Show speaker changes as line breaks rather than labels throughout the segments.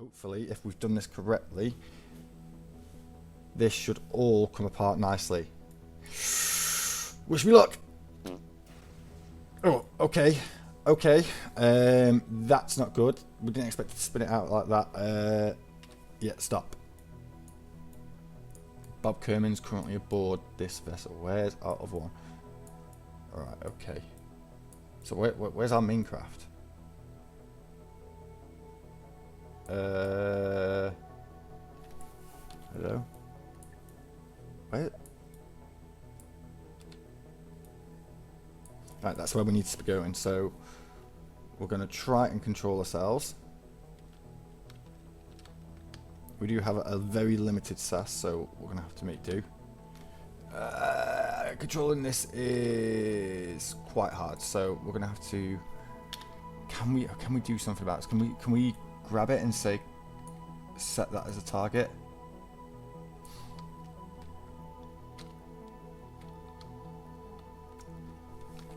hopefully, if we've done this correctly, this should all come apart nicely. Wish me luck. Oh, okay. Okay. That's not good. We didn't expect to spin it out like that. Yeah, stop. Bob Kerman's currently aboard this vessel. Where's our other one? Alright, okay. So where's our main craft? Hello? Where? Right, that's where we need to be going. So we're going to try and control ourselves. We do have a very limited SAS, so we're going to have to make do. Controlling this is quite hard, so we're going to have to. Can we do something about this? Can we grab it and say set that as a target?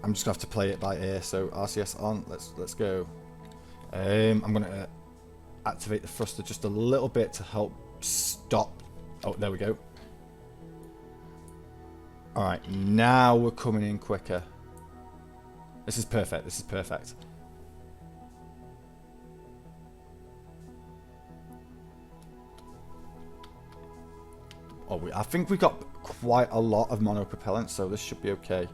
I'm just gonna have to play it by ear. So RCS on. Let's go. I'm gonna activate the thruster just a little bit to help stop. Oh, there we go. All right, now we're coming in quicker. This is perfect. This is perfect. Oh, I think we got quite a lot of monopropellant, so this should be okay.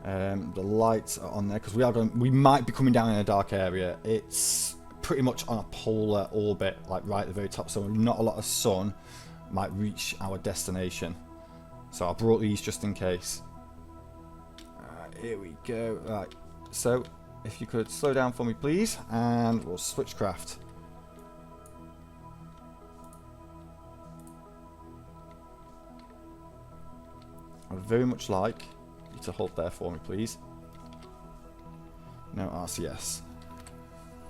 The lights are on there because we might be coming down in a dark area. It's pretty much on a polar orbit, like right at the very top, so not a lot of sun might reach our destination. So I brought these just in case. Here we go. Right, so if you could slow down for me, please, and we'll switch craft. I would very much like you to hold there for me, please. No RCS.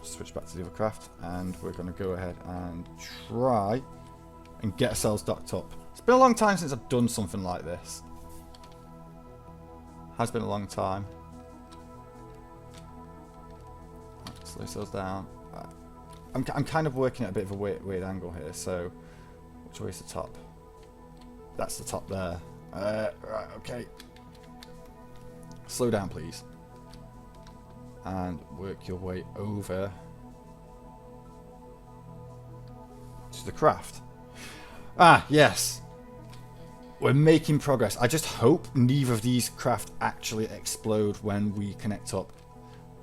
Switch back to the other craft, and we're going to go ahead and try and get ourselves docked up. It's been a long time since I've done something like this. Has been a long time. Right, slow ourselves down. Right. I'm kind of working at a bit of a weird angle here, so which way is the top? That's the top there. Right, okay. Slow down, please. And work your way over to the craft. Ah, yes. We're making progress. I just hope neither of these craft actually explode when we connect up.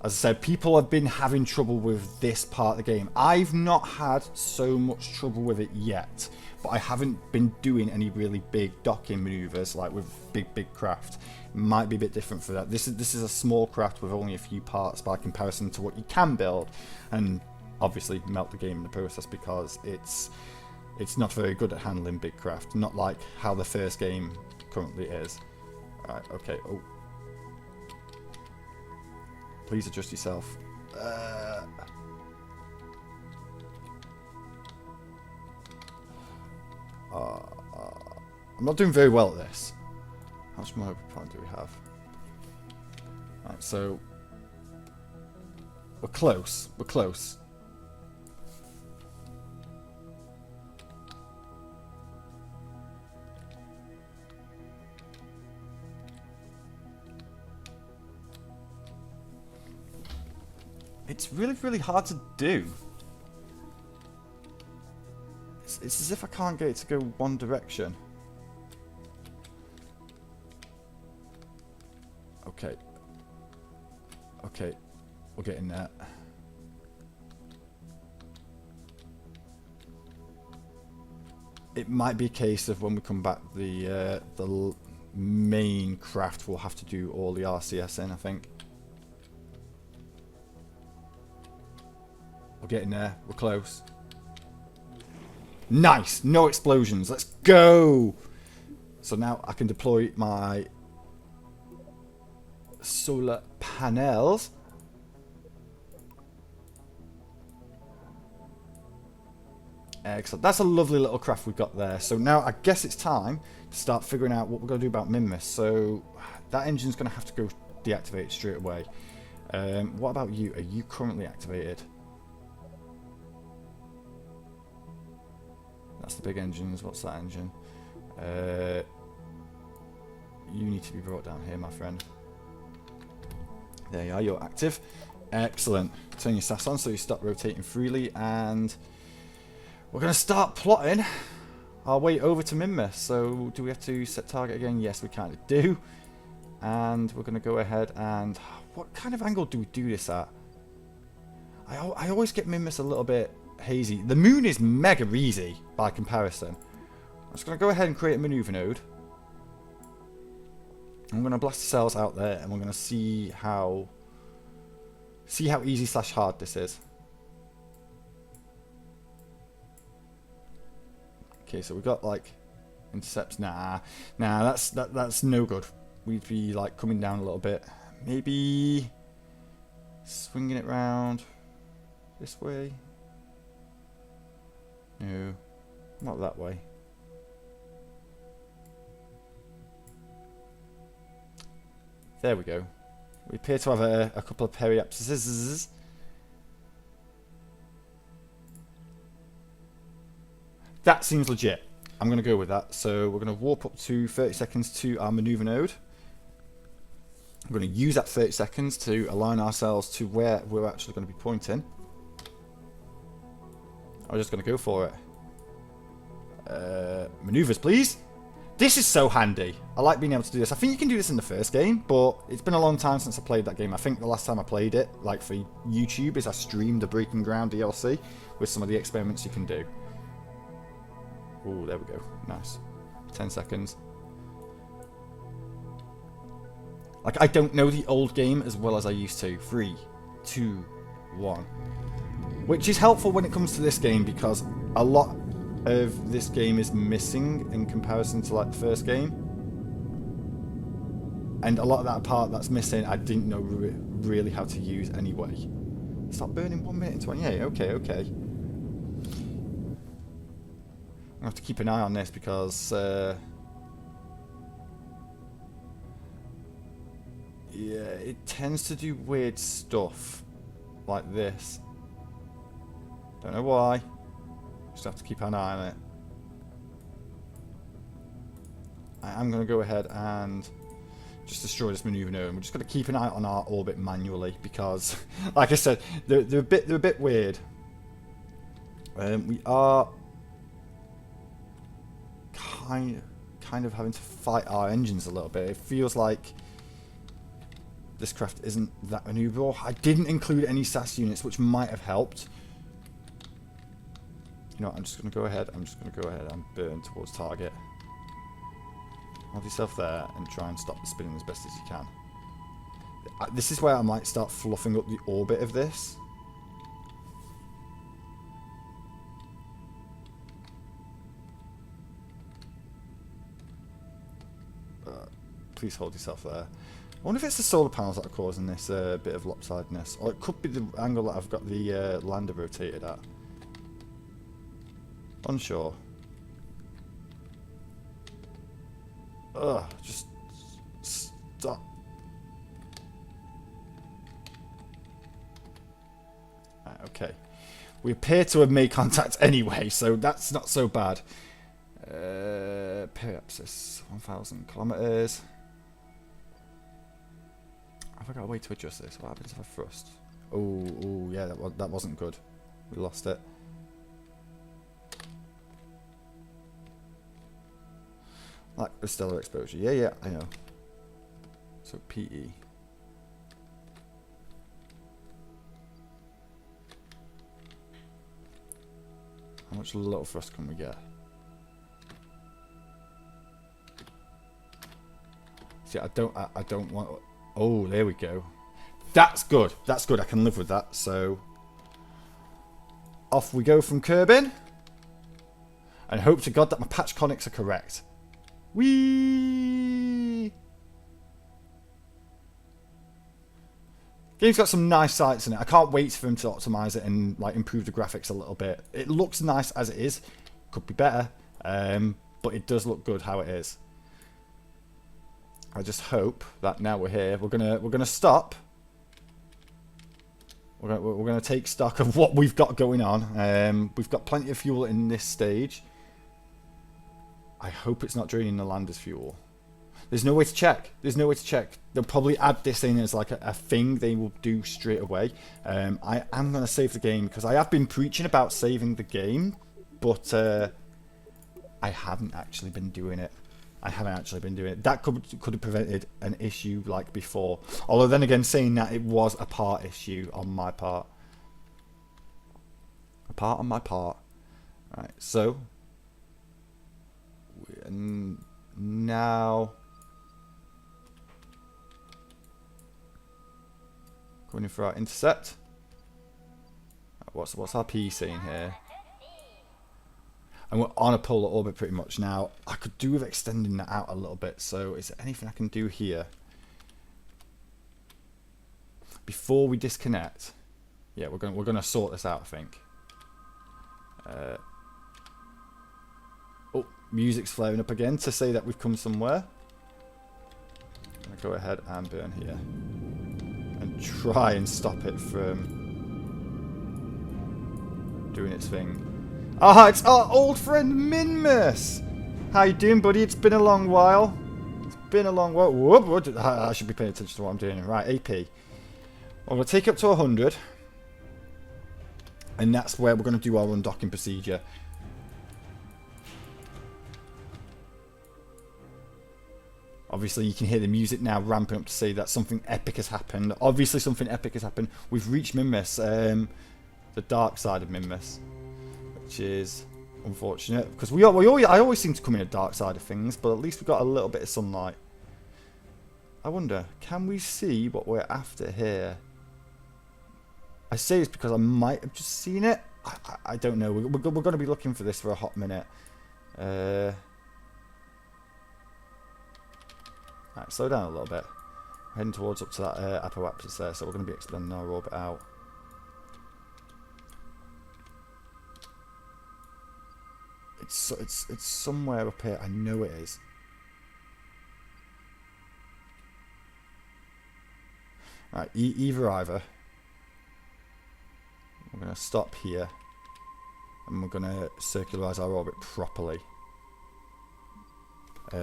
As I said, people have been having trouble with this part of the game. I've not had so much trouble with it yet, but I haven't been doing any really big docking maneuvers like with big craft. It might be a bit different for that. This is a small craft with only a few parts by comparison to what you can build, and obviously melt the game in the process because it's not very good at handling big craft. Not like how the first game currently is. Alright, okay. Oh. Please adjust yourself. I'm not doing very well at this. How much more propellant do we have? Alright, so we're close. We're close. It's really hard to do. It's as if I can't get it to go one direction. Okay. Okay. We're getting there. It might be a case of when we come back, the main craft will have to do all the RCS in, I think. We're getting there. We're close. Nice! No explosions. Let's go! So now I can deploy my solar panels. Excellent. That's a lovely little craft we've got there. So now I guess it's time to start figuring out what we're going to do about Minmus. So that engine's going to have to go deactivate straight away. What about you? Are you currently activated? That's the big engines. What's that engine? You need to be brought down here, my friend. There you are, you're active. Excellent. Turn your SAS on so you stop rotating freely, and we're going to start plotting our way over to Minmus. So do we have to set target again? Yes, we kind of do. And we're going to go ahead and... What kind of angle do we do this at? I always get Minmus a little bit hazy. The moon is mega easy by comparison. I'm just going to go ahead and create a maneuver node. I'm going to blast the cells out there, and we're going to see how easy / hard this is. Okay, so we've got like intercepts. Nah, that's no good. We'd be like coming down a little bit. Maybe swinging it round this way. No, not that way. There we go. We appear to have a couple of periapses. That seems legit. I'm going to go with that. So we're going to warp up to 30 seconds to our maneuver node. I'm going to use that 30 seconds to align ourselves to where we're actually going to be pointing. I'm just going to go for it. Maneuvers, please. This is so handy. I like being able to do this. I think you can do this in the first game, but it's been a long time since I played that game. I think the last time I played it, like for YouTube, is I streamed the Breaking Ground DLC with some of the experiments you can do. Oh, there we go. Nice. 10 seconds. Like, I don't know the old game as well as I used to. 3, 2, 1. Which is helpful when it comes to this game, because a lot of this game is missing in comparison to like the first game, and a lot of that part that's missing I didn't know really how to use anyway. Stop burning 1 minute and 28. Okay. I have to keep an eye on this because yeah, it tends to do weird stuff like this. Don't know why. Just have to keep an eye on it. I'm going to go ahead and just destroy this maneuver node. We're just going to keep an eye on our orbit manually because, like I said, they're a bit weird. We are kind of having to fight our engines a little bit. It feels like this craft isn't that maneuverable. I didn't include any SAS units, which might have helped. You know what, I'm just going to go ahead and burn towards target. Hold yourself there and try and stop the spinning as best as you can. This is where I might start fluffing up the orbit of this. Please hold yourself there. I wonder if it's the solar panels that are causing this bit of lopsidedness. Or it could be the angle that I've got the lander rotated at. Unsure. Ugh, just stop. Right, okay. We appear to have made contact anyway, so that's not so bad. Periapsis, 1,000 kilometers. Have I got a way to adjust this? What happens if I thrust? Oh, yeah, that wasn't good. We lost it. Like the stellar exposure. Yeah, I know. So PE. How much little thrust can we get? See, I don't want. Oh, there we go. That's good. That's good. I can live with that. So off we go from Kerbin, and hope to God that my patch conics are correct. Whee! Game's got some nice sights in it. I can't wait for him to optimize it and like improve the graphics a little bit. It looks nice as it is. Could be better, but it does look good how it is. I just hope that now we're here, we're gonna stop. We're gonna take stock of what we've got going on. We've got plenty of fuel in this stage. I hope it's not draining the lander's fuel. There's no way to check. There's no way to check. They'll probably add this in as like a thing they will do straight away. I am going to save the game because I have been preaching about saving the game, but I haven't actually been doing it. That could have prevented an issue like before. Although then again, saying that, it was a part issue on my part. Right, so now going in for our intercept. What's our P saying here? And we're on a polar orbit pretty much now. I could do with extending that out a little bit. So is there anything I can do here before we disconnect? Yeah, we're gonna sort this out, I think. Oh, music's flaring up again to say that we've come somewhere. I'm gonna go ahead and burn here and try and stop it from doing its thing. Ah, it's our old friend Minmus! How you doing, buddy? It's been a long while. Whoop, I should be paying attention to what I'm doing. Right, AP. Well, we'll take it up to 100. And that's where we're going to do our undocking procedure. Obviously, you can hear the music now ramping up to say that something epic has happened. Obviously, something epic has happened. We've reached Minmus, the dark side of Minmus. Which is unfortunate because I always seem to come in the dark side of things, but at least we've got a little bit of sunlight. I wonder, can we see what we're after here? I say this because I might have just seen it. I don't know. We're going to be looking for this for a hot minute. Alright, slow down a little bit. We're heading towards up to that apoapsis there, so we're going to be extending our orbit out. It's somewhere up here. I know it is. Right, either. We're going to stop here. And we're going to circularize our orbit properly.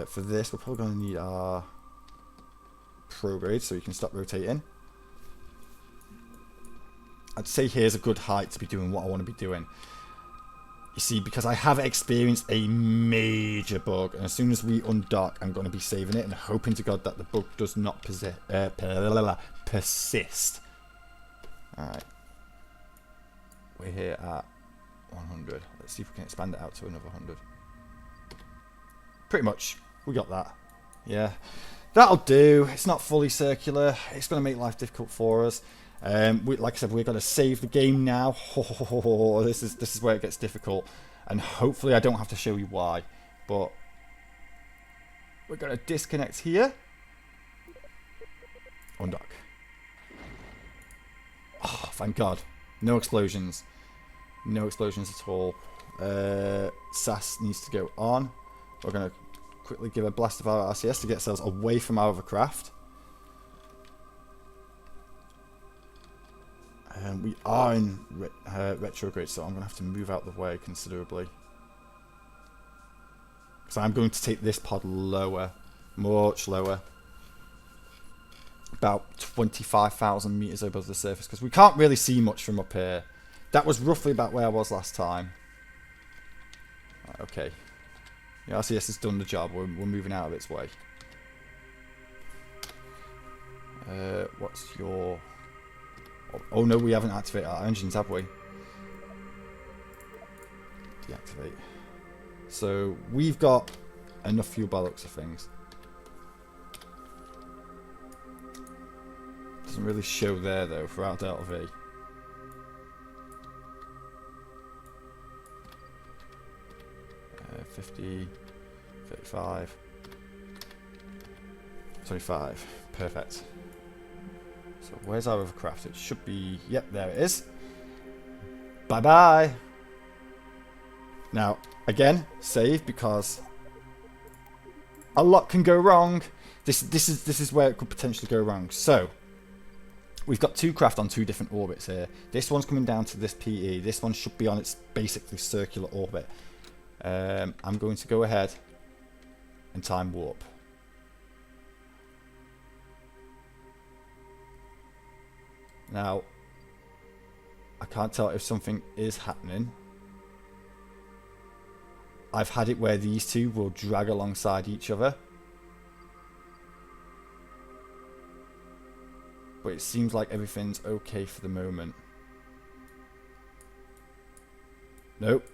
For this, we're probably going to need our prograde so you can stop rotating. I'd say here's a good height to be doing what I want to be doing. You see, because I have experienced a major bug, and as soon as we undock, I'm going to be saving it and hoping to God that the bug does not persist. Alright. We're here at 100. Let's see if we can expand it out to another 100. Pretty much. We got that. Yeah. That'll do. It's not fully circular. It's going to make life difficult for us. Like I said, we're going to save the game now. This is where it gets difficult, and hopefully I don't have to show you why. But we're going to disconnect here. Undock. Oh, thank God. No explosions. No explosions at all. SAS needs to go on. We're going to quickly give a blast of our RCS to get ourselves away from our craft. We are in retrograde, so I'm going to have to move out the way considerably. Because I'm going to take this pod lower. Much lower. About 25,000 meters above the surface. Because we can't really see much from up here. That was roughly about where I was last time. Right, okay. The RCS has done the job. We're moving out of its way. What's your... Oh no, we haven't activated our engines, have we? Deactivate. So we've got enough fuel by the looks of things. Doesn't really show there though for our Delta V. Uh, 50, 35, 25. Perfect. So where's our other craft? It should be... Yep, there it is. Bye-bye. Now, again, save because a lot can go wrong. This is where it could potentially go wrong. So, we've got two craft on two different orbits here. This one's coming down to this PE. This one should be on its basically circular orbit. I'm going to go ahead and time warp. Now, I can't tell if something is happening. I've had it where these two will drag alongside each other. But it seems like everything's okay for the moment. Nope.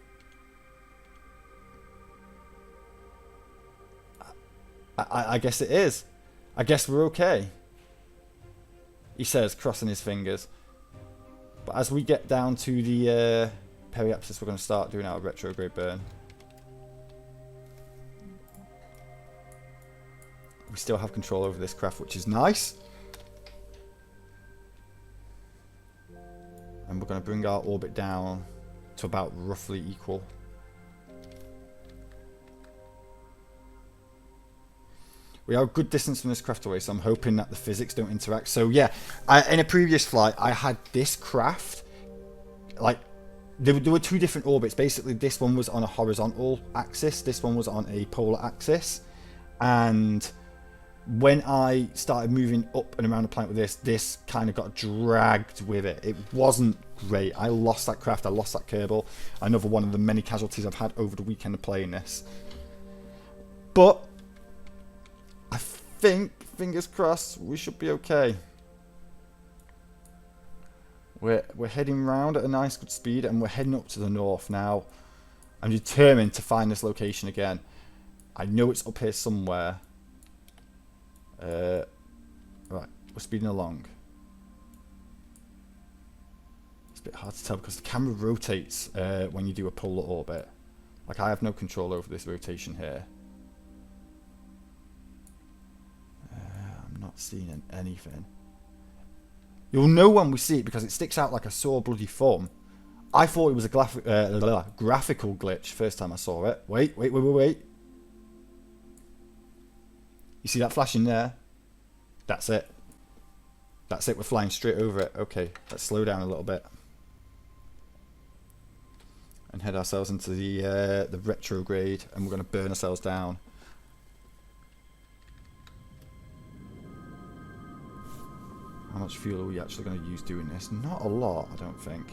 I guess it is. I guess we're okay. He says, crossing his fingers. But as we get down to the periapsis, we're going to start doing our retrograde burn. We still have control over this craft, which is nice. And we're going to bring our orbit down to about roughly equal. We are a good distance from this craft away, so I'm hoping that the physics don't interact. So yeah, in a previous flight, I had this craft, like, there were two different orbits. Basically, this one was on a horizontal axis, this one was on a polar axis. And when I started moving up and around the planet with this kind of got dragged with it. It wasn't great. I lost that craft, I lost that Kerbal. Another one of the many casualties I've had over the weekend of playing this. But I think, fingers crossed, we should be okay. We're heading round at a nice good speed, and we're heading up to the north now. I'm determined to find this location again. I know it's up here somewhere. Right, we're speeding along. It's a bit hard to tell because the camera rotates when you do a polar orbit. Like, I have no control over this rotation here. I'm not seeing anything. You'll know when we see it because it sticks out like a sore bloody thumb. I thought it was a graphical glitch first time I saw it. Wait. You see that flashing there? That's it. That's it, we're flying straight over it. Okay, let's slow down a little bit. And head ourselves into the retrograde, and we're going to burn ourselves down. How much fuel are we actually going to use doing this? Not a lot, I don't think.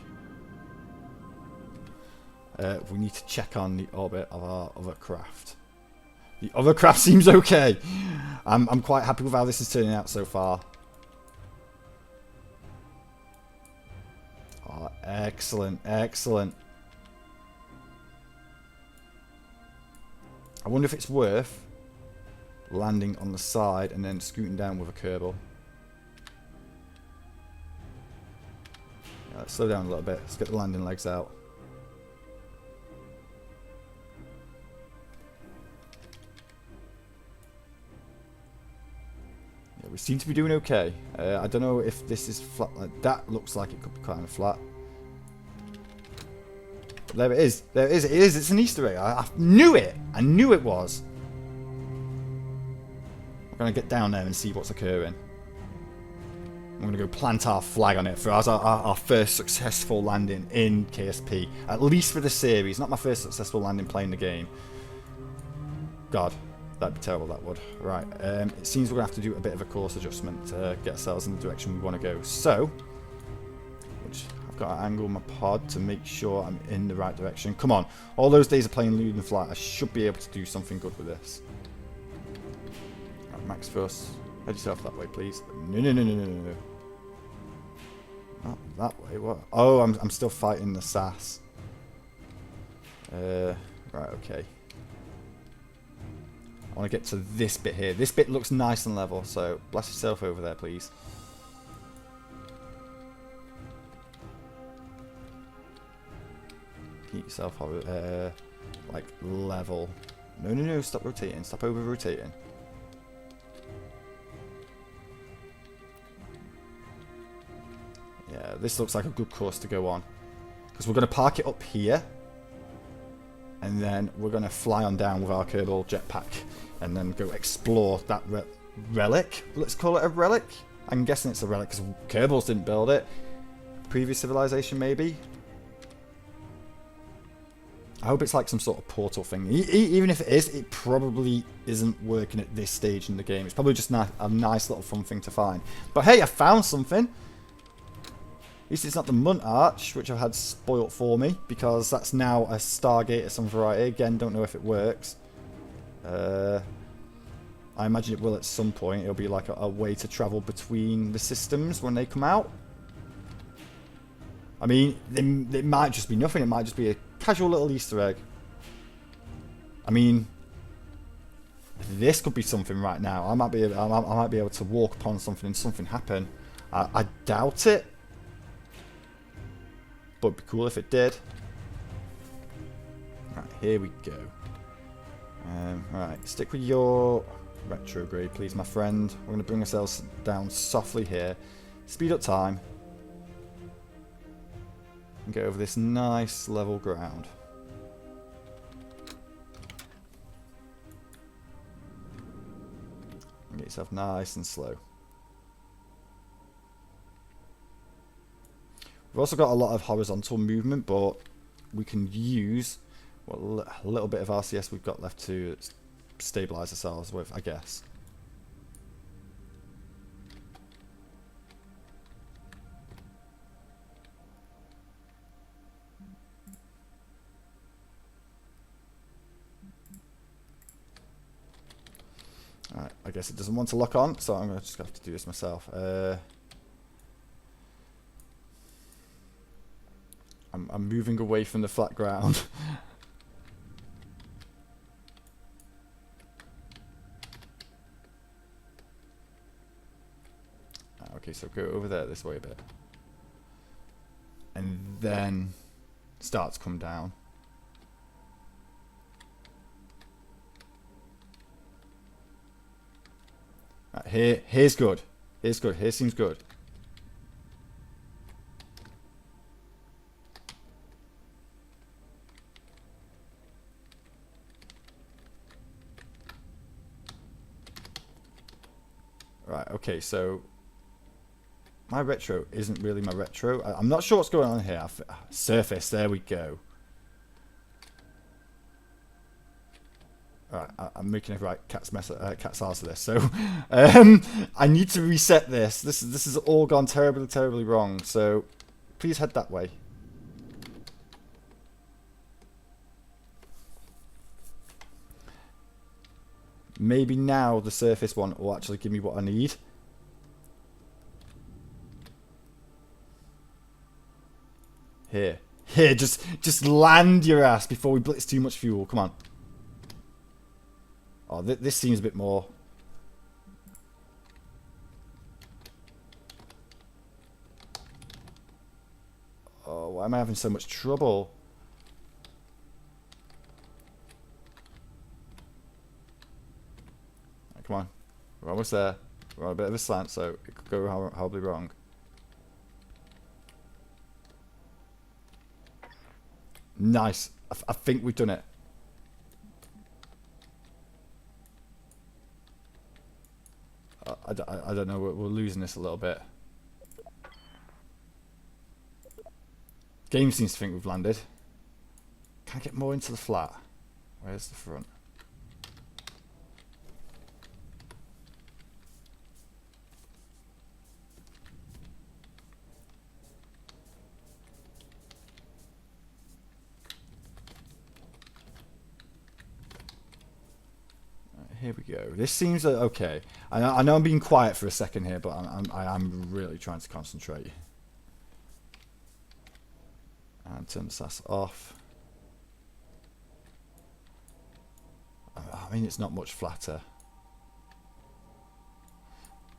We need to check on the orbit of our other craft. The other craft seems okay. I'm quite happy with how this is turning out so far. Oh, excellent, excellent. I wonder if it's worth landing on the side and then scooting down with a Kerbal. Yeah, let's slow down a little bit. Let's get the landing legs out. We seem to be doing okay. I don't know if this is flat. Like, that looks like it could be kind of flat. But there it is. There it is. It is. It's an Easter egg. I knew it. I knew it was. We're going to get down there and see what's occurring. I'm going to go plant our flag on it for our first successful landing in KSP. At least for the series. Not my first successful landing playing the game. God. That'd be terrible, that would. Right, it seems we're going to have to do a bit of a course adjustment to get ourselves in the direction we want to go. So, I've got to angle my pod to make sure I'm in the right direction. Come on, all those days of playing Lunar Flight, I should be able to do something good with this. Right, max first. Head yourself that way, please. No. Not that way, what? Oh, I'm still fighting the SAS. Right, okay. I want to get to this bit here. This bit looks nice and level, so blast yourself over there, please. Keep yourself like level. No, stop rotating. Stop over rotating. Yeah, this looks like a good course to go on. Because we're going to park it up here. And then we're going to fly on down with our Kerbal jetpack. And then go explore that relic. Let's call it a relic. I'm guessing it's a relic because Kerbals didn't build it. Previous civilization, maybe. hope it's like some sort of portal thing. Even if it is, it probably isn't working at this stage in the game. It's probably just a nice little fun thing to find. But hey, I found something. At least it's not the Munt Arch, which I've had spoilt for me, because that's now a Stargate of some variety. Again, don't know if it works. I imagine it will at some point. It'll be like a way to travel between the systems when they come out. I mean, it might just be nothing. It might just be a casual little Easter egg. I mean, this could be something right now. I might be able to walk upon something and something happen. I doubt it. But it'd be cool if it did. Right, here we go. Alright, stick with your retrograde, please, my friend. We're going to bring ourselves down softly here. Speed up time. And get over this nice level ground. And get yourself nice and slow. We've also got a lot of horizontal movement, but we can use a little bit of RCS we've got left to stabilize ourselves with, I guess. Alright, I guess it doesn't want to lock on, so I'm going to just have to do this myself. I'm moving away from the flat ground. Okay, so go over there this way a bit. And then start to come down. Right, here's good. Here's good. Here seems good. Right, okay, so my retro isn't really my retro. I'm not sure what's going on here. Surface, there we go. Alright, I'm making a right cat's arse of this. So, I need to reset this. This has all gone terribly, terribly wrong. So, please head that way. Maybe now the surface one will actually give me what I need. Here, just land your ass before we blitz too much fuel. Come on. Oh, this seems a bit more. Oh, why am I having so much trouble? Come on, we're almost there. We're on a bit of a slant, so it could go horribly wrong. Nice. I think we've done it. I don't know. We're losing this a little bit. Game seems to think we've landed. Can I get more into the flat? Where's the front? Here we go. This seems okay. I know I'm being quiet for a second here, but I'm really trying to concentrate. And turn the SAS off. I mean, it's not much flatter.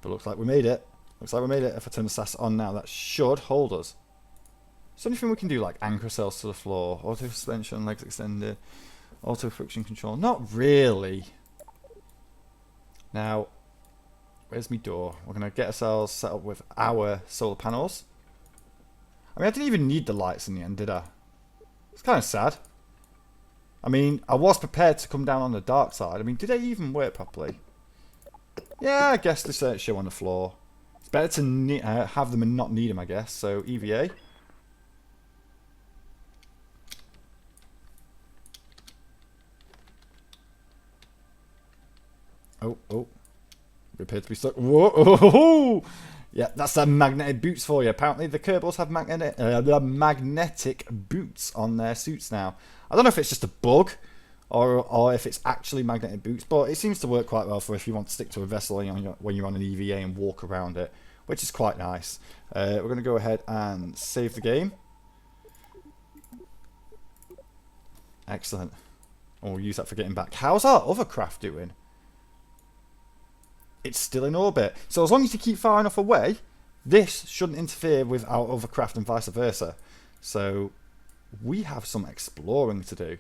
But looks like we made it. Looks like we made it. If I turn the SAS on now, that should hold us. Is there anything we can do, like anchor ourselves to the floor, auto suspension, legs extended, auto friction control? Not really. Now, where's my door? We're going to get ourselves set up with our solar panels. I mean, I didn't even need the lights in the end, did I? It's kind of sad. I mean, I was prepared to come down on the dark side. I mean, did they even work properly? Yeah, I guess they show on the floor. It's better to have them and not need them, I guess. So, EVA. Oh, oh. We appear to be stuck. Whoa! Oh, yeah, that's the magnetic boots for you. Apparently the Kerbals have magnetic boots on their suits now. I don't know if it's just a bug or if it's actually magnetic boots, but it seems to work quite well for if you want to stick to a vessel when you're on an EVA and walk around it, which is quite nice. We're going to go ahead and save the game. Excellent. And we'll use that for getting back. How's our other craft doing? It's still in orbit. So as long as you keep far enough away, this shouldn't interfere with our other craft and vice versa. So we have some exploring to do.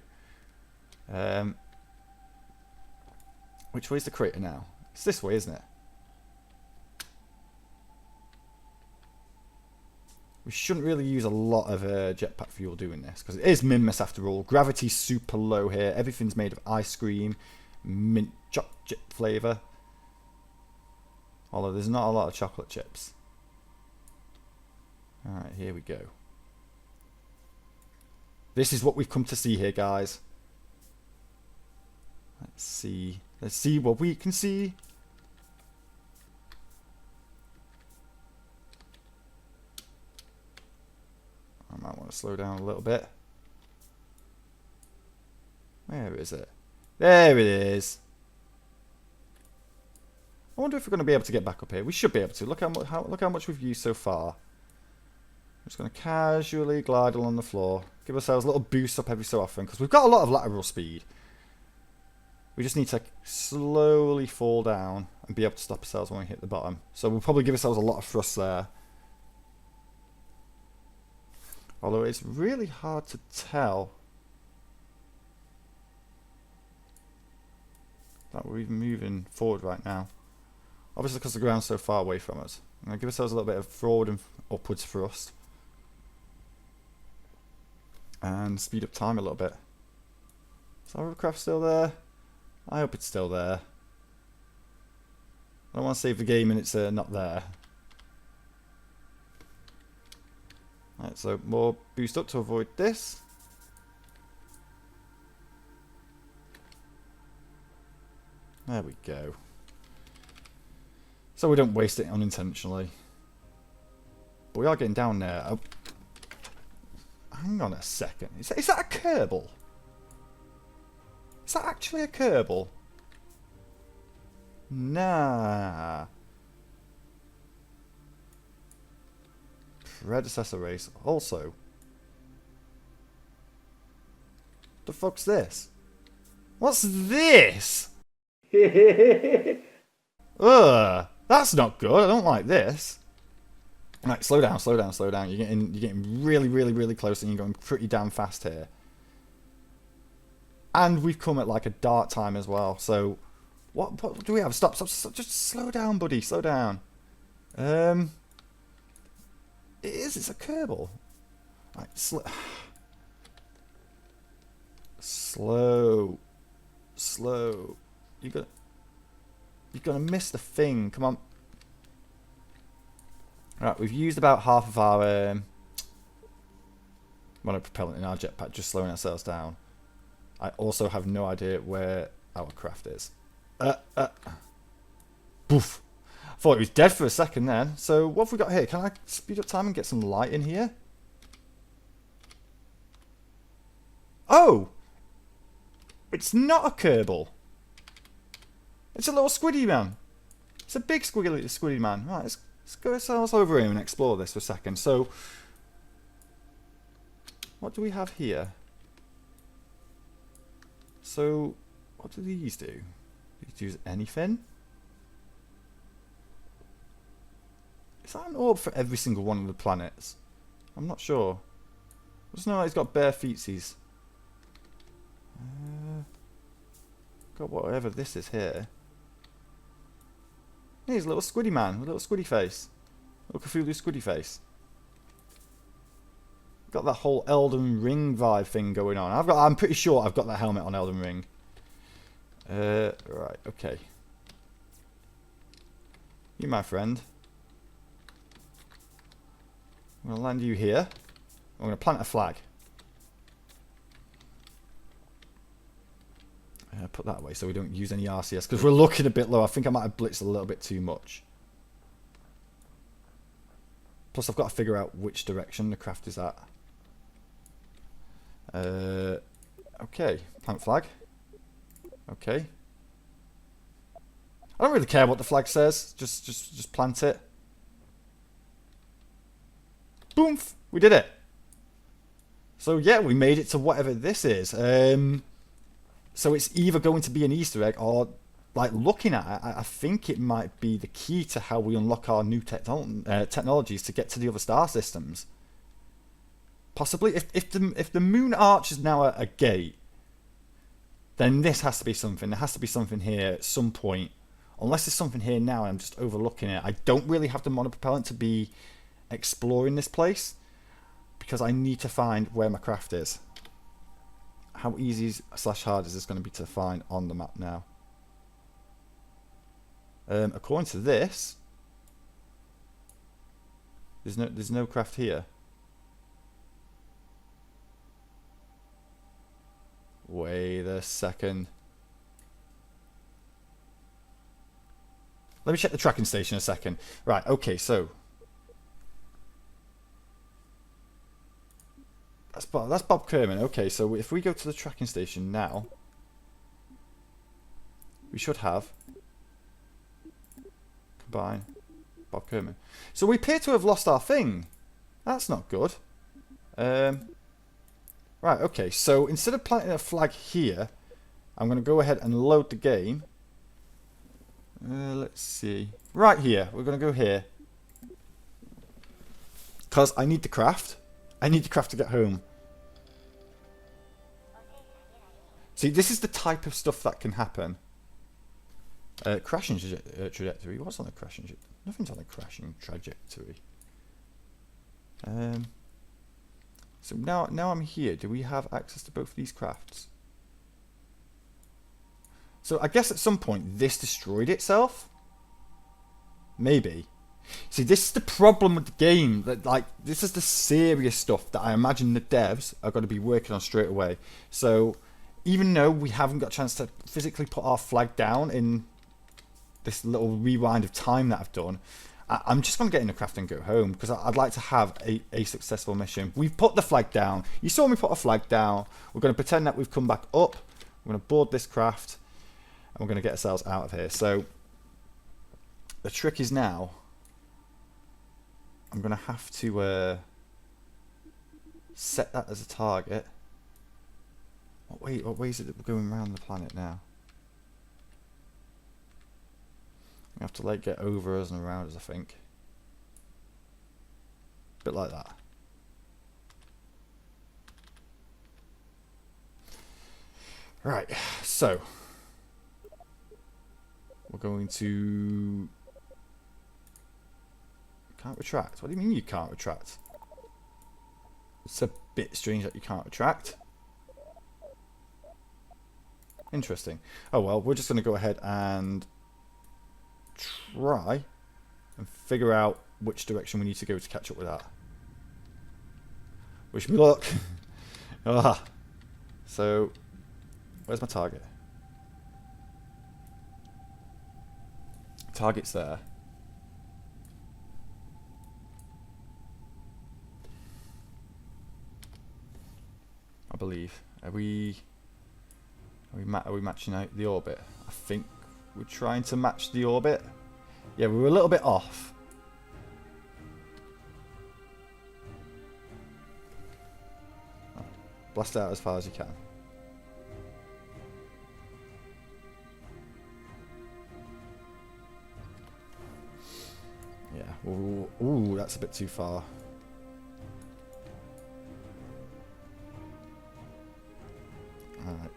Which way's the crater now? It's this way, isn't it? We shouldn't really use a lot of jetpack fuel doing this, because it is Minmus after all. Gravity's super low here. Everything's made of ice cream, mint chocolate chip flavour. Although there's not a lot of chocolate chips. Alright, here we go. This is what we've come to see here, guys. Let's see. Let's see what we can see. I might want to slow down a little bit. Where is it? There it is. I wonder if we're going to be able to get back up here. We should be able to. Look how much we've used so far. I'm just going to casually glide along the floor. Give ourselves a little boost up every so often, because we've got a lot of lateral speed. We just need to slowly fall down and be able to stop ourselves when we hit the bottom. So we'll probably give ourselves a lot of thrust there. Although it's really hard to tell that we're even moving forward right now. Obviously because the ground's so far away from us. I'm going to give ourselves a little bit of forward and upwards thrust. And speed up time a little bit. Is our craft still there? I hope it's still there. I don't want to save the game and it's not there. Right, so more boost up to avoid this. There we go. So we don't waste it unintentionally. But we are getting down there. Oh. Hang on a second. Is that a Kerbal? Is that actually a Kerbal? Nah. Predecessor race. Also. The fuck's this? What's this? Ugh. That's not good. I don't like this. Right, slow down, slow down, slow down. You're getting really, really, really close, and you're going pretty damn fast here. And we've come at like a dark time as well. So, what do we have? Stop, stop, stop. Just slow down, buddy. Slow down. It's a Kerbal. Right, slow. You're gonna miss the thing. Come on. Right, we've used about half of our propellant in our jetpack, just slowing ourselves down. I also have no idea where our craft is. Poof. Thought it was dead for a second then. So what have we got here? Can I speed up time and get some light in here? Oh! It's not a Kerbal. It's a little squiddy man. It's a big squiddy man. Right, let's go ourselves over here and explore this for a second. So, what do we have here? So, what do these do? These do anything? Is that an orb for every single one of the planets? I'm not sure. I just know that he's got bare feetsies. Got whatever this is here. He's a little squiddy man with a little squiddy face. Little Cthulhu squiddy face. Got that whole Elden Ring vibe thing going on. I'm pretty sure I've got that helmet on Elden Ring. Right, okay. You, my friend. I'm going to land you here. I'm going to plant a flag. put that away so we don't use any RCS, because we're looking a bit low. I think I might have blitzed a little bit too much. Plus, I've got to figure out which direction the craft is at. Okay, plant flag. Okay. I don't really care what the flag says. Just plant it. Boom! We did it. So yeah, we made it to whatever this is. So it's either going to be an Easter egg or, like, looking at it, I think it might be the key to how we unlock our new technologies to get to the other star systems. Possibly, if the moon arch is now a gate, then this has to be something. There has to be something here at some point. Unless there's something here now and I'm just overlooking it. I don't really have the monopropellant to be exploring this place, because I need to find where my craft is. How easy / hard is this going to be to find on the map now? According to this, there's no craft here. Wait a second. Let me check the tracking station a second. Right, okay, so that's Bob Kerman. Okay, so if we go to the tracking station now, we should have combine Bob Kerman. So we appear to have lost our thing. That's not good. Right, okay, so instead of planting a flag here, I'm going to go ahead and load the game. Let's see. Right here, we're going to go here. Because I need the craft. I need the craft to get home. See, this is the type of stuff that can happen. Crashing trajectory. What's on the crashing trajectory? Nothing's on the crashing trajectory. So now I'm here. Do we have access to both of these crafts? So I guess at some point this destroyed itself. Maybe. See, this is the problem with the game. That, like, this is the serious stuff that I imagine the devs are going to be working on straight away. So even though we haven't got a chance to physically put our flag down in this little rewind of time that I've done, I'm just going to get in the craft and go home, because I'd like to have a successful mission. We've put the flag down. You saw me put a flag down. We're going to pretend that we've come back up. We're going to board this craft. And we're going to get ourselves out of here. So the trick is now, I'm going to have to set that as a target. What way is it that we're going around the planet now? We have to, like, get over us and around us, I think. A bit like that. Right, so we're going to... Can't retract. What do you mean you can't retract? It's a bit strange that you can't retract. Interesting. Oh well, we're just going to go ahead and try and figure out which direction we need to go to catch up with that. Wish me luck. Ah. So, where's my target? Target's there. I believe. Are we matching out the orbit? I think we're trying to match the orbit. Yeah, we were a little bit off. Oh, blast it out as far as you can. Yeah. Ooh, that's a bit too far. Alright.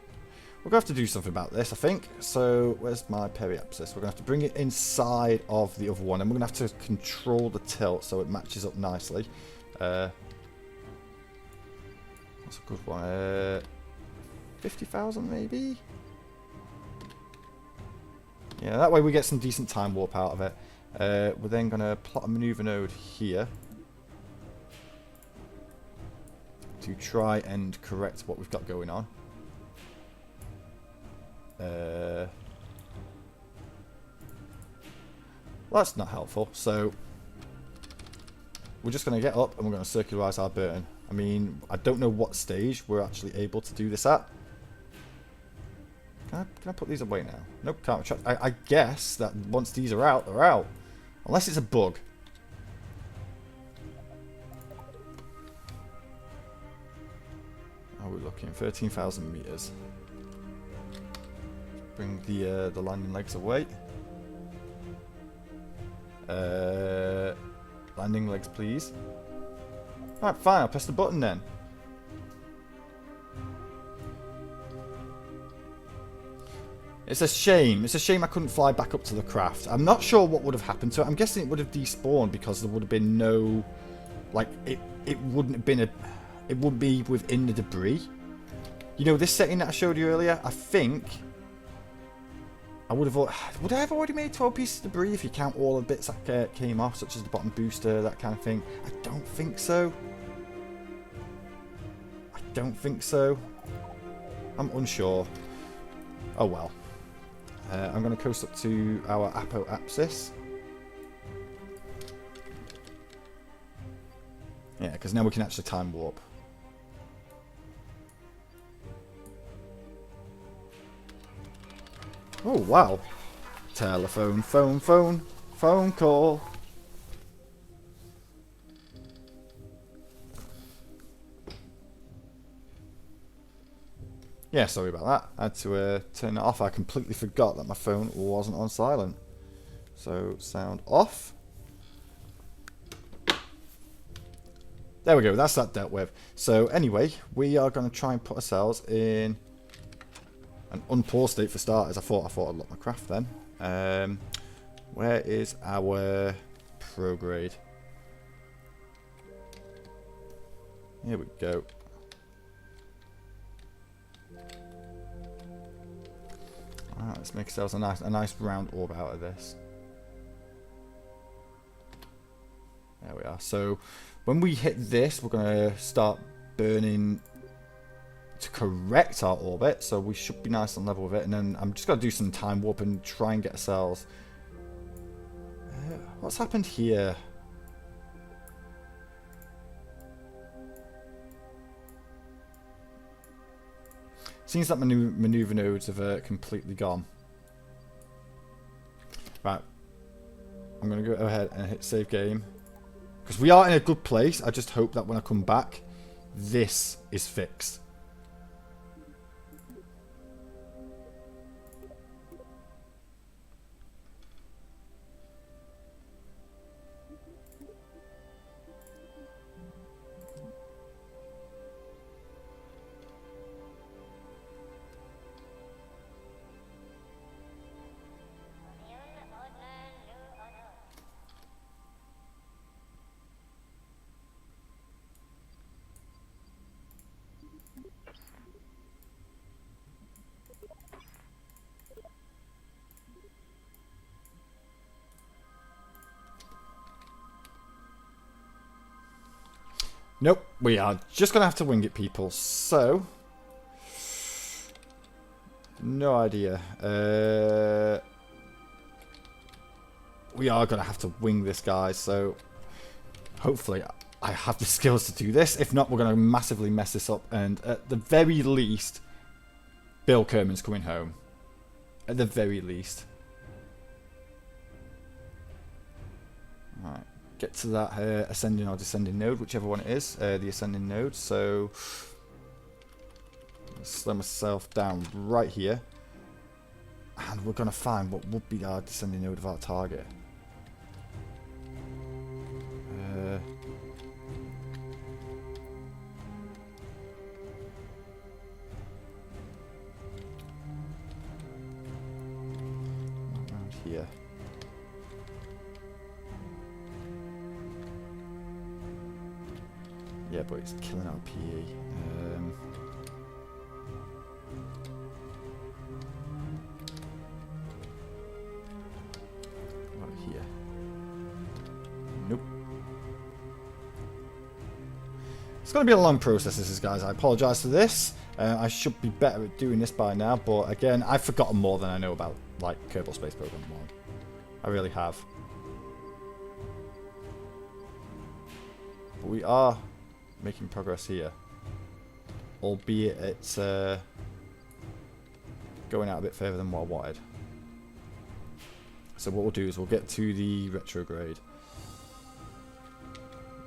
We're going to have to do something about this, I think. So, where's my periapsis? We're going to have to bring it inside of the other one. And we're going to have to control the tilt so it matches up nicely. That's a good one. 50,000 maybe? Yeah, that way we get some decent time warp out of it. We're then going to plot a maneuver node here. To try and correct what we've got going on. Well, that's not helpful. So we're just going to get up and we're going to circularize our burn. I mean, I don't know what stage we're actually able to do this at. Can I put these away now? Nope, can't retract. I guess that once these are out, they're out. Unless it's a bug. How are we looking? 13,000 meters. Bring the landing legs away. Landing legs, please. Alright, fine. I'll press the button then. It's a shame. It's a shame I couldn't fly back up to the craft. I'm not sure what would have happened to it. I'm guessing it would have despawned because there would have been no... Like, it wouldn't have been a... It would be within the debris. You know, this setting that I showed you earlier, I think... I would have... Would I have already made 12 pieces of debris if you count all the bits that came off, such as the bottom booster, that kind of thing? I don't think so. I don't think so. I'm unsure. Oh well. I'm going to coast up to our apoapsis. Yeah, because now we can actually time warp. Oh, wow. Telephone, phone call. Yeah, sorry about that. I had to turn it off. I completely forgot that my phone wasn't on silent. So, sound off. There we go. That's that dealt with. So, anyway, we are going to try and put ourselves in an unpause state for starters. I thought I'd lock my craft then. Where is our prograde? Here we go. Alright, let's make ourselves a nice round orb out of this. There we are. So when we hit this, we're going to start burning to correct our orbit. So we should be nice and level with it. And then I'm just going to do some time warp and try and get ourselves... what's happened here? Seems like my new maneuver nodes have completely gone. Right. I'm going to go ahead and hit save game. Because we are in a good place. I just hope that when I come back, this is fixed. Nope, we are just going to have to wing it, people. So, no idea. We are going to have to wing this, guys. So, hopefully, I have the skills to do this. If not, we're going to massively mess this up. And at the very least, Bill Kerman's coming home. At the very least. Alright. Get to that ascending or descending node, whichever one it is, the ascending node. So, slow myself down right here, and we're going to find what would be our descending node of our target. Around here. Yeah, but it's killing our PE. Right here. Nope. It's going to be a long process, this is, guys. I apologise for this. I should be better at doing this by now, but again, I've forgotten more than I know about, like, Kerbal Space Program 1. I really have. But we are making progress here. Albeit it's going out a bit further than what I wanted. So what we'll do is we'll get to the retrograde.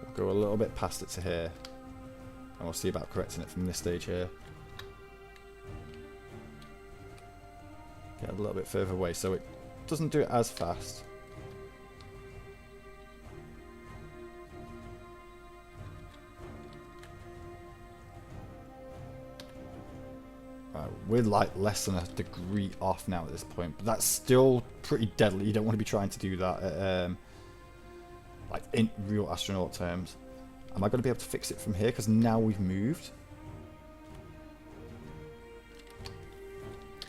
We'll go a little bit past it to here. And we'll see about correcting it from this stage here. Get a little bit further away so it doesn't do it as fast. Right, we're like less than a degree off now at this point, but that's still pretty deadly. You don't want to be trying to do that at, like in real astronaut terms. Am I going to be able to fix it from here? Because now we've moved.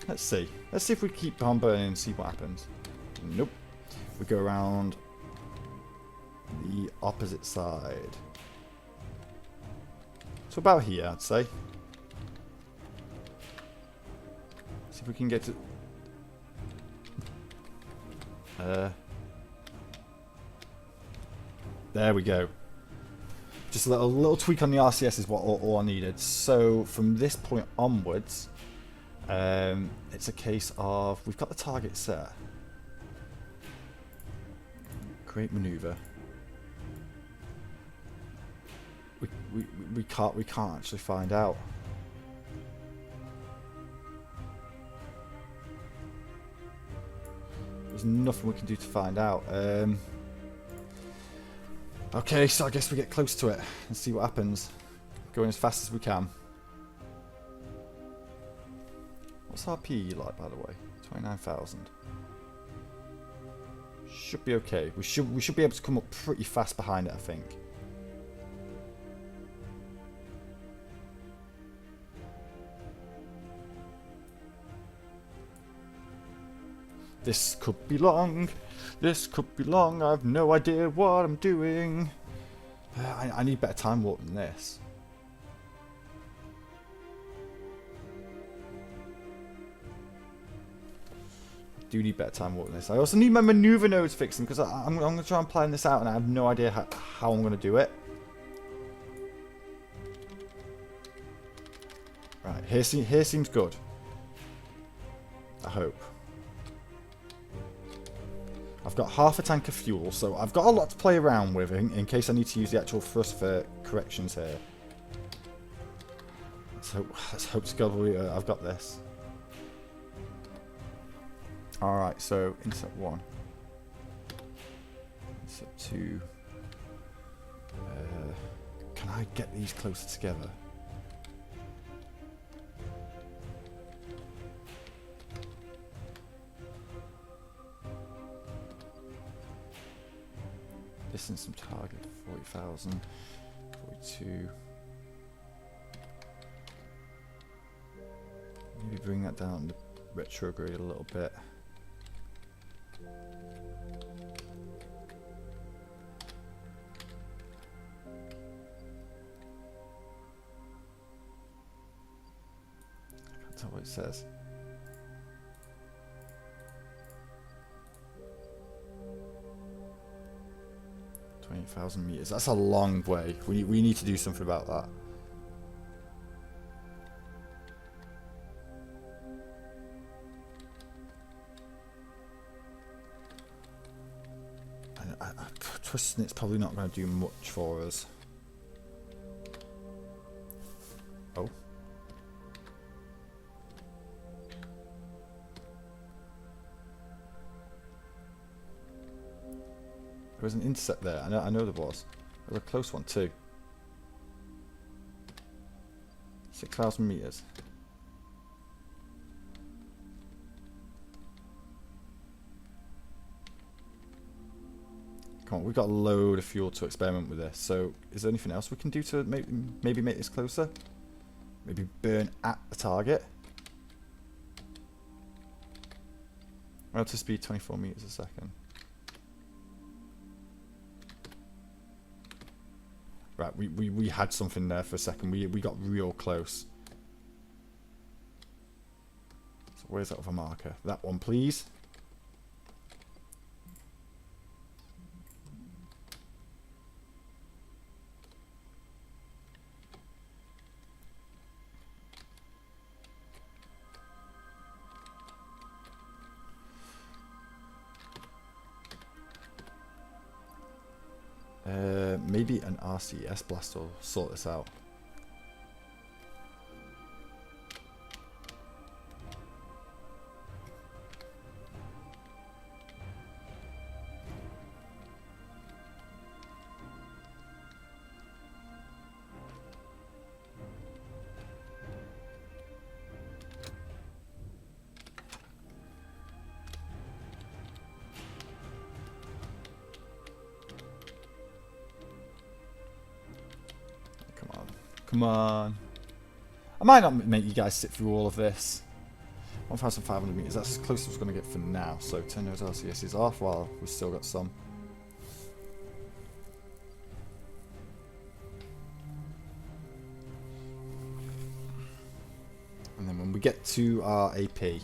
Let's see. Let's see if we keep on burning and see what happens. Nope. We go around the opposite side. So about here, I'd say. See if we can get to... there we go. Just a little tweak on the RCS is what all I needed. So from this point onwards, it's a case of we've got the target set. Great maneuver. We can't actually find out. There's nothing we can do to find out. Okay, so I guess we get close to it and see what happens. Going as fast as we can. What's our PE like, by the way? 29,000. Should be okay. We should be able to come up pretty fast behind it, I think. This could be long. This could be long. I have no idea what I'm doing. I need better time warp than this. I do need better time warp than this. I also need my maneuver nodes fixing because I'm going to try and plan this out and I have no idea how I'm going to do it. Right, here seems good. I hope. I've got half a tank of fuel, so I've got a lot to play around with in case I need to use the actual thrust for corrections here. Let's hope to God I've got this. Alright, so intercept 1. Intercept 2. Can I get these closer together? Distance from target 40,000, 42. Maybe bring that down to retrograde a little bit. I can't tell what it says. Thousand meters. That's a long way. We need to do something about that. And twisting it's probably not going to do much for us. Oh. There was an intercept there. I know there was. There was a close one too. 6,000 meters. Come on, we've got a load of fuel to experiment with this. So, is there anything else we can do to maybe make this closer? Maybe burn at the target. Relative speed 24 meters a second. Right, we had something there for a second. We got real close. So where's that other marker? That one, please. Maybe an RCS blast will sort this out. Come on. I might not make you guys sit through all of this. 1,500 meters, that's as close as I was going to get for now. So turn those LCSs off while we've still got some. And then when we get to our AP, we're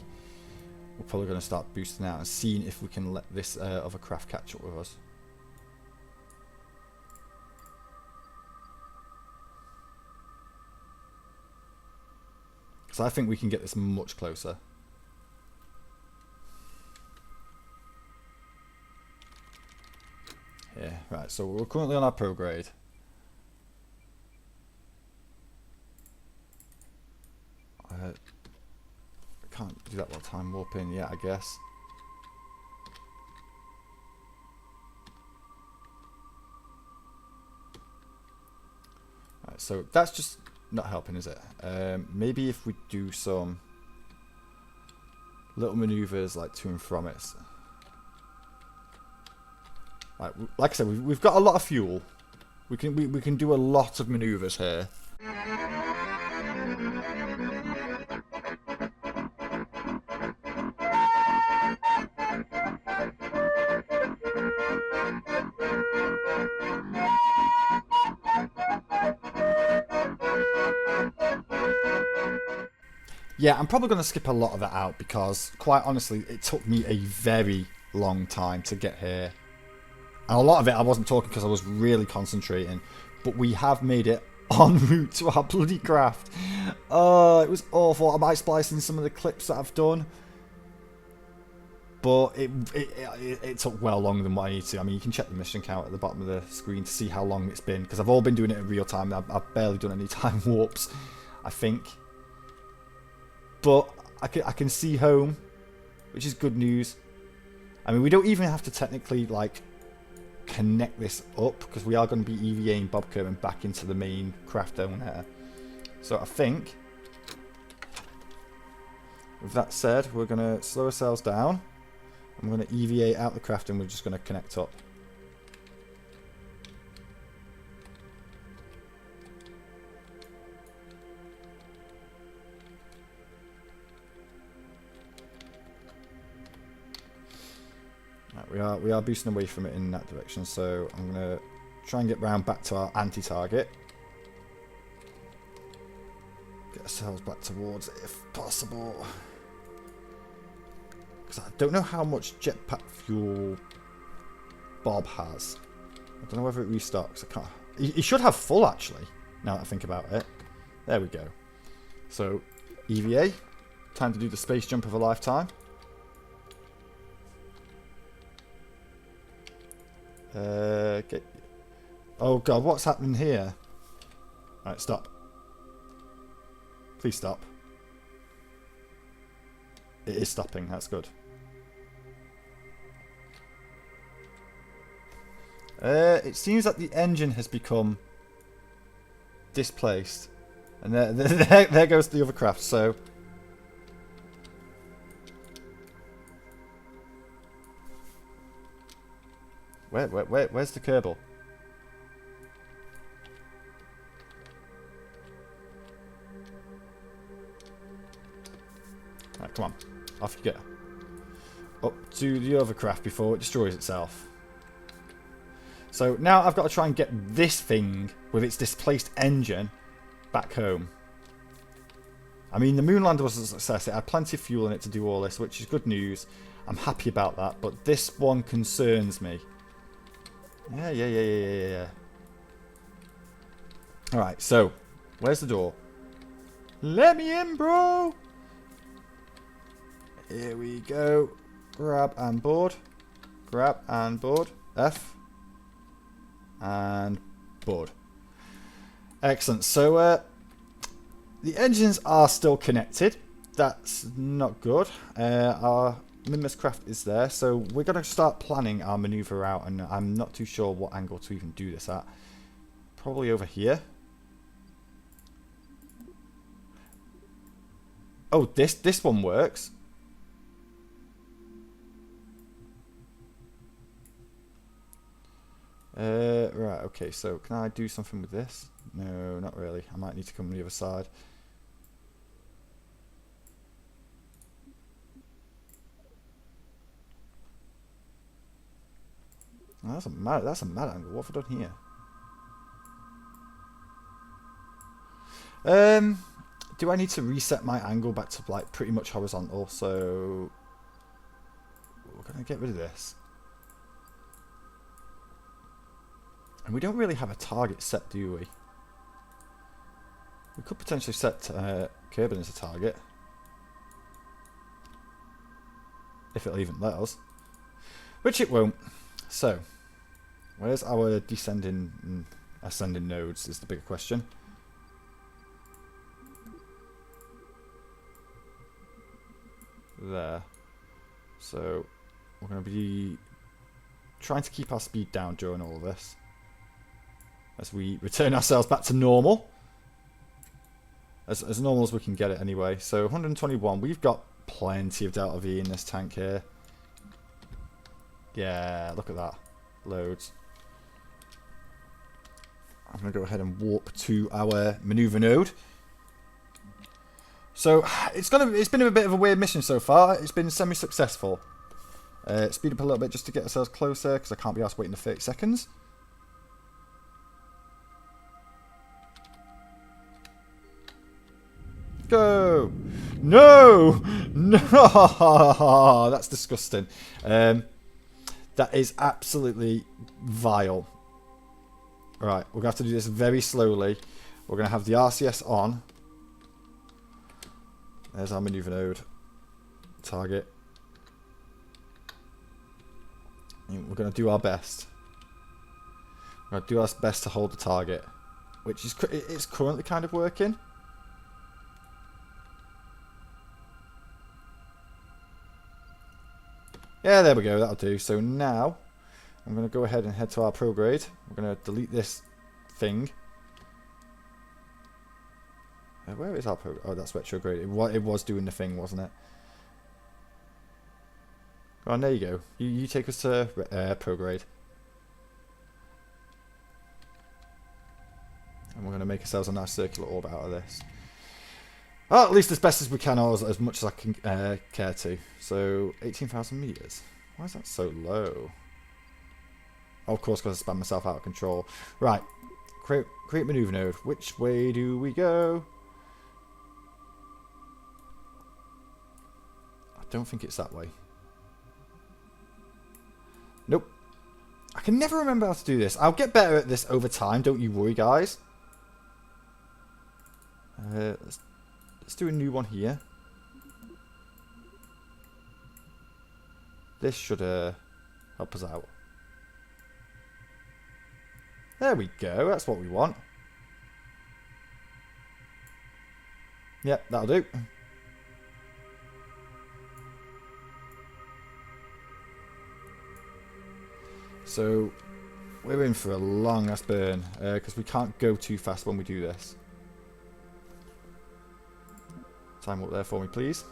probably going to start boosting out and seeing if we can let this other craft catch up with us. So I think we can get this much closer. Yeah, right, so we're currently on our prograde. I can't do that while time warping yet, I guess. Right, so that's just not helping, is it? Maybe if we do some little maneuvers like to and from it. Like I said, we've got a lot of fuel. We can do a lot of maneuvers here. Yeah, I'm probably going to skip a lot of that out because, quite honestly, it took me a very long time to get here. And a lot of it I wasn't talking because I was really concentrating. But we have made it en route to our bloody craft. Oh, it was awful. I might splice in some of the clips that I've done. But it took well longer than what I need to. I mean, you can check the mission count at the bottom of the screen to see how long it's been. Because I've all been doing it in real time. I've barely done any time warps, I think. But I can see home, which is good news. I mean, we don't even have to technically, like, connect this up, because we are going to be EVAing Bob Kerman back into the main craft down there. So I think, with that said, we're going to slow ourselves down. I'm going to EVA out the craft and we're just going to connect up. We are boosting away from it in that direction, so I'm going to try and get round back to our anti-target. Get ourselves back towards it if possible. Because I don't know how much jetpack fuel Bob has. I don't know whether it restocks. I can't. He should have full, actually, now that I think about it. There we go. So, EVA. Time to do the space jump of a lifetime. Okay. Oh god, what's happening here? Alright, stop. Please stop. It is stopping, that's good. It seems that the engine has become displaced. And there goes the other craft, so... Where's the Kerbal? Right, come on. Off you go. Up to the other craft before it destroys itself. So now I've got to try and get this thing with its displaced engine back home. I mean, the moon lander was a success. It had plenty of fuel in it to do all this, which is good news. I'm happy about that, but this one concerns me. Yeah. Alright, so, where's the door? Let me in, bro! Here we go. Grab and board. Grab and board. F. And board. Excellent. So, the engines are still connected. That's not good. Our Minimus craft is there. So, we're going to start planning our maneuver out. And I'm not too sure what angle to even do this at. Probably over here. Oh, this one works. Right, okay, so can I do something with this? No, not really. I might need to come on the other side. Oh, that's a mad angle. What have I done here? Do I need to reset my angle back to like pretty much horizontal? So we're gonna get rid of this. And we don't really have a target set, do we? We could potentially set Kerbin as a target. If it'll even let us. Which it won't. So, where's our descending and ascending nodes is the bigger question. There. So, we're going to be trying to keep our speed down during all of this. As we return ourselves back to normal. As normal as we can get it anyway. So 121. We've got plenty of Delta V in this tank here. Yeah, look at that. Loads. I'm going to go ahead and warp to our maneuver node. So it's been a bit of a weird mission so far. It's been semi-successful. Speed up a little bit just to get ourselves closer because I can't be asked waiting the 30 seconds. Go! No! No! That's disgusting. That is absolutely vile. Right, we're going to have to do this very slowly. We're going to have the RCS on. There's our maneuver node. Target. And we're going to do our best. We're going to do our best to hold the target. Which is it's currently kind of working. Yeah, there we go. That'll do. So now, I'm going to go ahead and head to our prograde. We're going to delete this thing. Where is our prograde? Oh, that's retrograde. It was doing the thing, wasn't it? Oh, there you go. You take us to prograde. And we're going to make ourselves a nice circular orbit out of this. Well, at least as best as we can, or as much as I can care to. So, 18,000 meters. Why is that so low? Oh, of course, because I spam myself out of control. Right. Create maneuver node. Which way do we go? I don't think it's that way. Nope. I can never remember how to do this. I'll get better at this over time. Don't you worry, guys. Let's do a new one here. This should help us out. There we go. That's what we want. Yep, that'll do. So, we're in for a long ass burn because we can't go too fast when we do this. Time up there for me, please.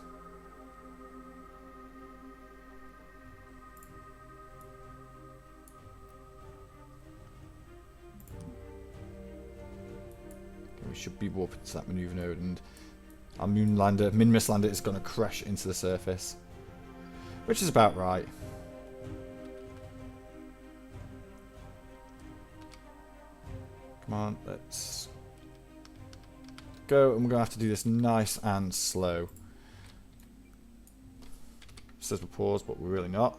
We should be warping to that maneuver node, and our moon lander, Minimus lander, is going to crash into the surface, which is about right. Come on, let's go, and we're going to have to do this nice and slow. It says we're paused, but we're really not.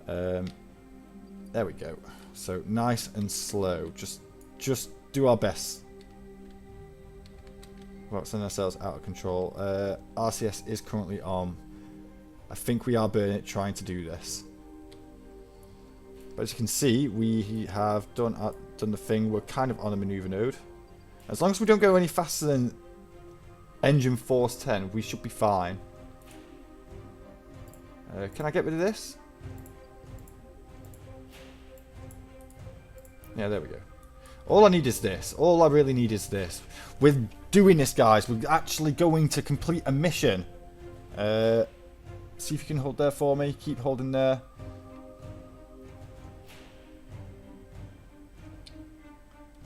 There we go. So nice and slow. Just do our best. Without sending ourselves out of control. RCS is currently on. I think we are burning it trying to do this. But as you can see, we have done the thing. We're kind of on a maneuver node. As long as we don't go any faster than engine force 10, we should be fine. Can I get rid of this? Yeah, there we go. All I need is this. All I really need is this. We're doing this, guys. We're actually going to complete a mission. See if you can hold there for me. Keep holding there.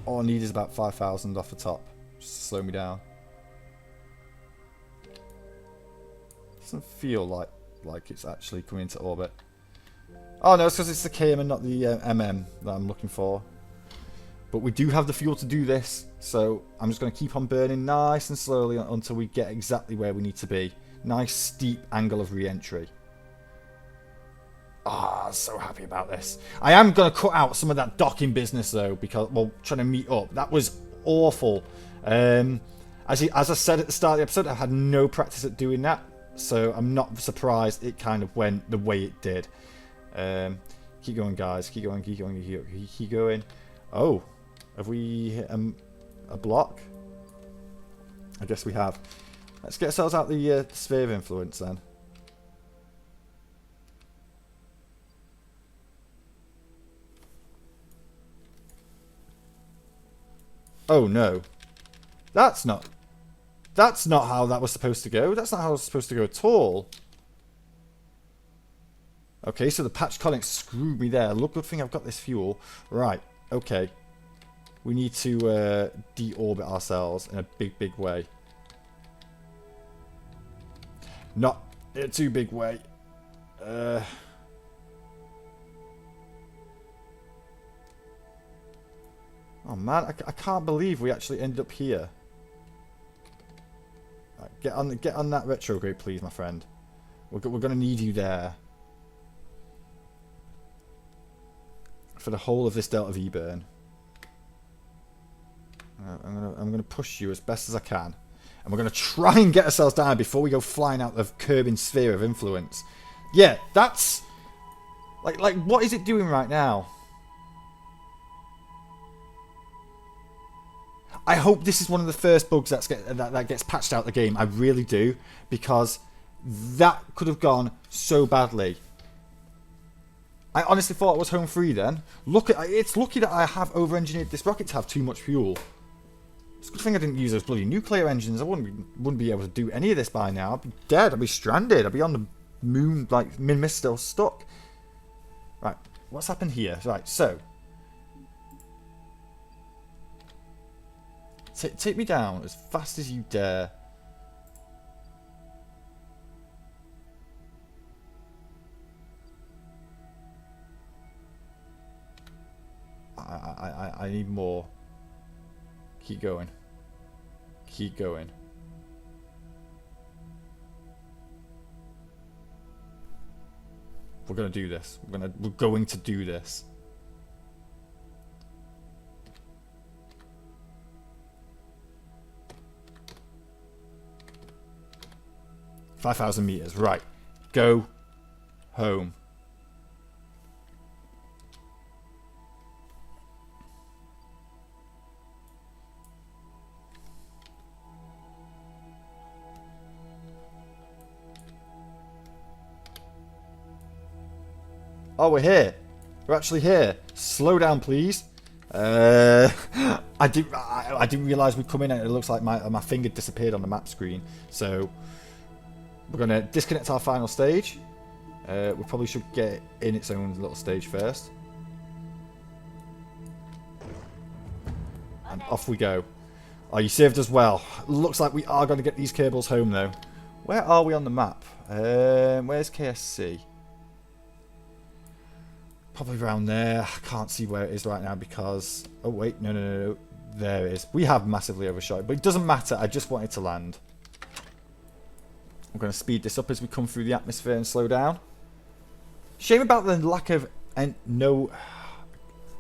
All I need is about 5,000 off the top. Just to slow me down. Doesn't feel like it's actually coming into orbit. Oh no, it's because it's the KM and not the MM that I'm looking for. But we do have the fuel to do this, so I'm just going to keep on burning nice and slowly until we get exactly where we need to be. Nice steep angle of re-entry. Ah, so happy about this. I am going to cut out some of that docking business though, because, well, trying to meet up. That was awful. As I said at the start of the episode, I had no practice at doing that, so I'm not surprised it kind of went the way it did. Keep going, guys. Keep going, keep going, keep going. Oh, have we hit a block? I guess we have. Let's get ourselves out the sphere of influence then. Oh no. That's not how that was supposed to go. That's not how it was supposed to go at all. Okay, so the patch conic screwed me there. Look, good thing I've got this fuel. Right, okay. We need to deorbit ourselves in a big way. Not in a too big way. Oh man, I can't believe we actually ended up here. Right, get on that retrograde, please, my friend. We're going to need you there for the whole of this Delta V burn. I'm gonna push you as best as I can, and we're gonna try and get ourselves down before we go flying out the curbing sphere of influence. Yeah, that's like what is it doing right now? I hope this is one of the first bugs that gets patched out the game. I really do, because that could have gone so badly. I honestly thought it was home free then. It's lucky that I have over-engineered this rocket to have too much fuel. It's a good thing I didn't use those bloody nuclear engines. I wouldn't be able to do any of this by now. I'd be dead. I'd be stranded. I'd be on the moon, like, Min-Miss still stuck. Right, what's happened here? Right, so. Take me down as fast as you dare. I need more. Keep going. Keep going. We're gonna do this. We're going to do this. $5,000 meters. Right. Go home. Oh, we're here. We're actually here. Slow down, please. I didn't realise we'd come in and it looks like my finger disappeared on the map screen. So we're going to disconnect our final stage. We probably should get it in its own little stage first. And off we go. Oh, you saved us well. Looks like we are going to get these cables home though. Where are we on the map? Where's KSC? Probably around there. I can't see where it is right now because... Oh, wait. No. There it is. We have massively overshot, but it doesn't matter. I just wanted to land. I'm going to speed this up as we come through the atmosphere and slow down. Shame about the lack of... and no...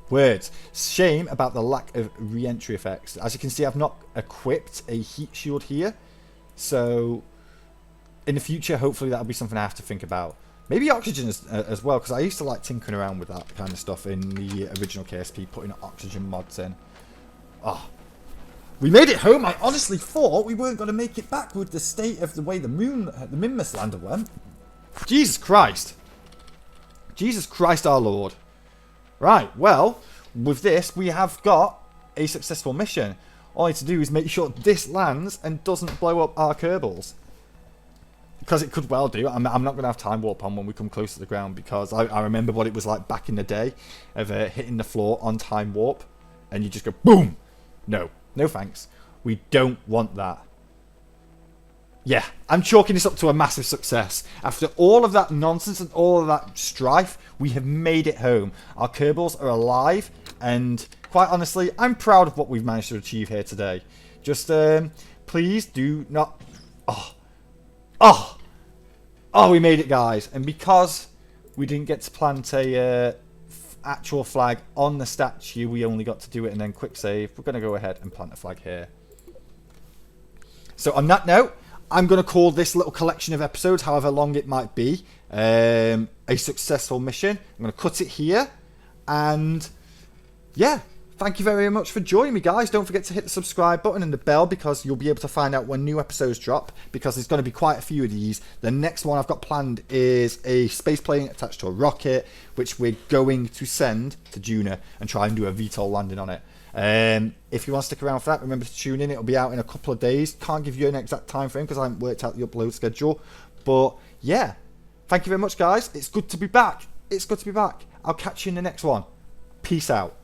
words. Shame about the lack of re-entry effects. As you can see, I've not equipped a heat shield here. So, in the future, hopefully that'll be something I have to think about. Maybe oxygen as well, because I used to like tinkering around with that kind of stuff in the original KSP, putting oxygen mods in. Oh, we made it home. I honestly thought we weren't going to make it back with the state of the way the Minmus lander went. Jesus Christ. Jesus Christ our Lord. Right, well, with this, we have got a successful mission. All I need to do is make sure this lands and doesn't blow up our Kerbals. Because it could well do. I'm not going to have time warp on when we come close to the ground, because I remember what it was like back in the day of hitting the floor on time warp, and you just go boom. No, no thanks. We don't want that. Yeah, I'm chalking this up to a massive success. After all of that nonsense and all of that strife, we have made it home. Our Kerbals are alive, and quite honestly, I'm proud of what we've managed to achieve here today. Just please do not... Oh, we made it, guys. And because we didn't get to plant a actual flag on the statue, we only got to do it and then quick save. We're going to go ahead and plant a flag here. So on that note, I'm going to call this little collection of episodes, however long it might be, a successful mission. I'm going to cut it here. And yeah, thank you very much for joining me, guys. Don't forget to hit the subscribe button and the bell, because you'll be able to find out when new episodes drop, because there's going to be quite a few of these. The next one I've got planned is a space plane attached to a rocket, which we're going to send to Duna and try and do a VTOL landing on it. If you want to stick around for that, remember to tune in. It'll be out in a couple of days. Can't give you an exact time frame because I haven't worked out the upload schedule. But yeah, thank you very much, guys. It's good to be back. It's good to be back. I'll catch you in the next one. Peace out.